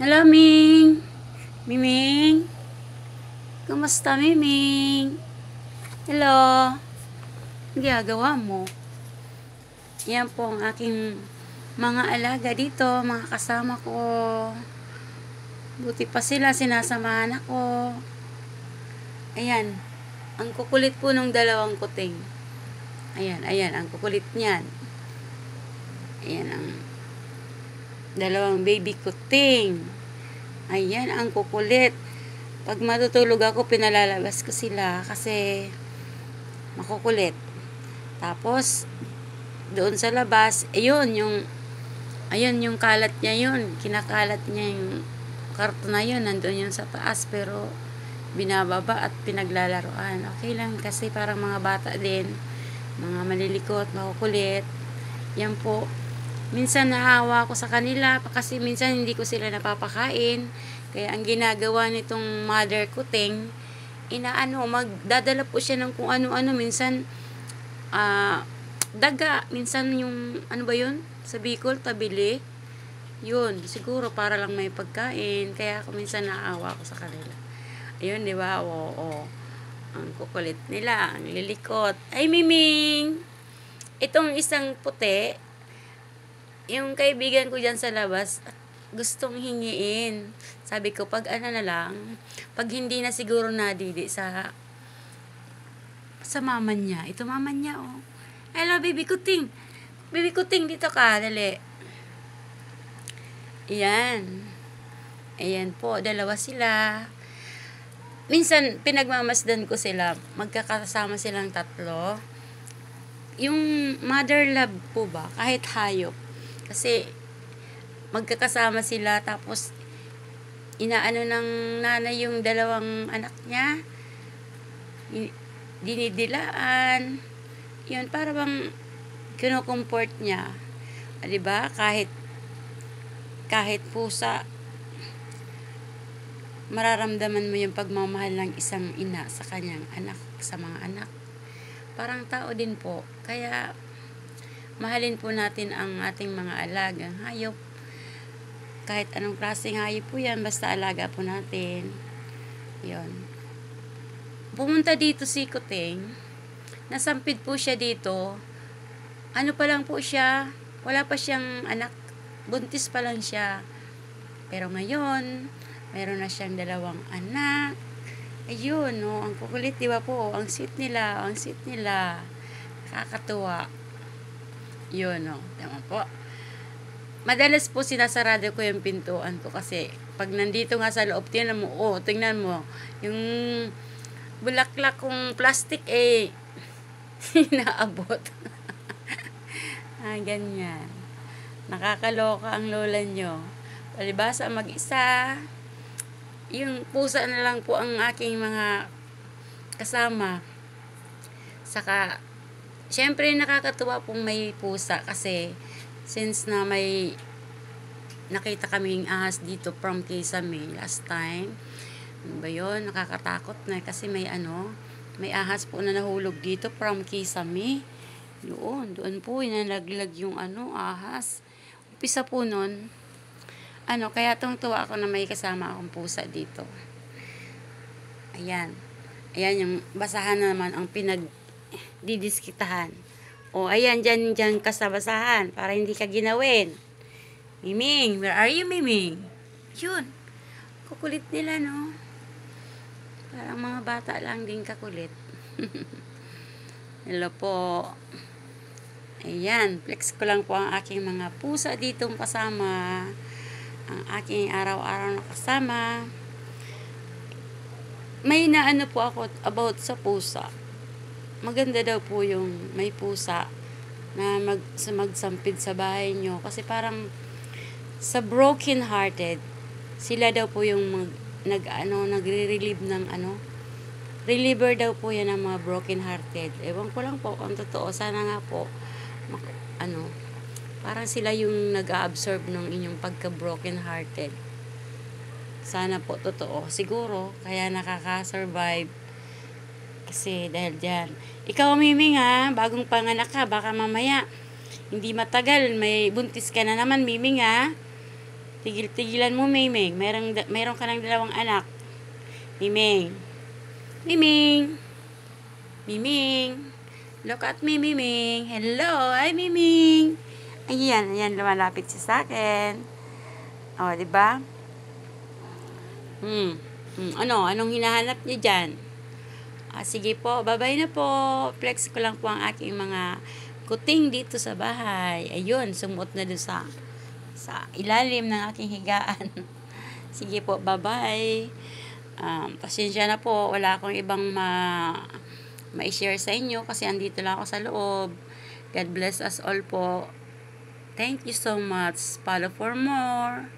Hello, Ming. Miming. Kumusta, Miming? Hello. Ang ginagawa mo? Yan po ang aking mga alaga dito, mga kasama ko. Buti pa sila, sinasamahan ako. Ayan. Ang kukulit po ng dalawang kuting. Ayan, ang kukulit niyan. Ayan ang dalawang baby kuting. Ayan ang kukulit. Pag matutulog ako, pinalalabas ko sila kasi makukulit. Tapos, doon sa labas, ayun yung kalat niya yun. Kinakalat niya yung karton na yun. Nandun yun sa taas, pero binababa at pinaglalaroan. Okay lang kasi parang mga bata din. Mga malilikot, makukulit. Yan po. Minsan naawa ako sa kanila kasi minsan hindi ko sila napapakain. Kaya ang ginagawa nitong mother kuting, magdadala po siya ng kung ano-ano. Minsan, daga. Minsan yung, ano ba yun? Sa Bicol, tabili. Yun, siguro para lang may pagkain. Kaya ako minsan naawa ako sa kanila. Ayun, di ba? Oo. Ang kukulit nila, ang lilikot. Ay, Miming! Itong isang puti, yung kaibigan ko dyan sa labas, gustong hingiin. Sabi ko, pag hindi na siguro nadidi sa mama niya. Ito mama niya, oh. Hello, baby kuting. Baby kuting, dito ka, dali. Ayan. Ayan po, dalawa sila. Minsan, pinagmamasdan ko sila. Magkakasama silang tatlo. Yung mother love po ba, kahit hayop. Kasi, magkakasama sila, tapos, inaano ng nanay yung dalawang anak niya. Dinidilaan. Yun, para bang kinukomport niya. Diba? Kahit pusa, mararamdaman mo yung pagmamahal ng isang ina sa kanyang anak, sa mga anak. Parang tao din po. Kaya, mahalin po natin ang ating mga alagang hayop. Kahit anong klaseng hayop po yan, basta alaga po natin. Yun. Pumunta dito si Kuting. Nasampid po siya dito. Ano pa lang po siya, wala pa siyang anak. Buntis pa lang siya. Pero ngayon, meron na siyang dalawang anak. Ayun, no, ang kukulit, di ba po? Ang sweet nila, Kakatuwa. Yun, no. Tama po. Madalas po sinasarado ko yung pintuan ko kasi pag nandito nga sa loob, tingnan mo, yung bulaklak kong plastic, naabot. Ganyan. Nakakaloka ang lola nyo. Palibasa mag-isa, yung pusa na lang po ang aking mga kasama. Saka, syempre nakakatuwa pong may pusa kasi since na may nakita kaming ahas dito from Kisame last time. Ano ba yun? Nakakatakot na kasi may ahas po na nahulog dito from Kisame. Doon po nalaglag yung ahas. Umpisa po nun, kaya tuwa ako na may kasama akong pusa dito. Ayan yung basahan na naman ang didiskitahan. Ayan, dyan ka sa basahan para hindi ka ginawin. Miming, where are you, Miming? Yun, kukulit nila, no? Parang mga bata lang din kakulit. Hello po. Ayan, flex ko lang po ang aking mga pusa ditong kasama. Ang aking araw-araw na kasama. May naano po ako about sa pusa. Maganda daw po yung may pusa na magsampid sa bahay nyo. Kasi parang sa broken hearted, sila daw po yung nagre-relieve ng reliever daw po yan ng mga broken hearted. Ewan ko lang po kung totoo. Sana nga po parang sila yung nag-absorb ng inyong pagka-broken hearted. Sana po totoo. Siguro, kaya nakaka-survive. Kasi dahil dyan. Ikaw, Miming, bagong panganak ka. Baka mamaya, hindi matagal, may buntis ka na naman, Miming, Tigil-tigilan mo, Miming. Meron ka ng dalawang anak. Miming. Miming. Miming. Look at me, Miming. Hello. Hi, Miming. Ayan, lumalapit siya sa akin. O, diba? Anong hinahanap niya dyan? Sige po, bye-bye na po. Flex ko lang po ang aking mga kuting dito sa bahay. Ayun, sumuot na doon sa ilalim ng aking higaan. Sige po, bye-bye. Pasensya na po, wala akong ibang ma-share sa inyo kasi andito lang ako sa loob. God bless us all po. Thank you so much. Follow for more.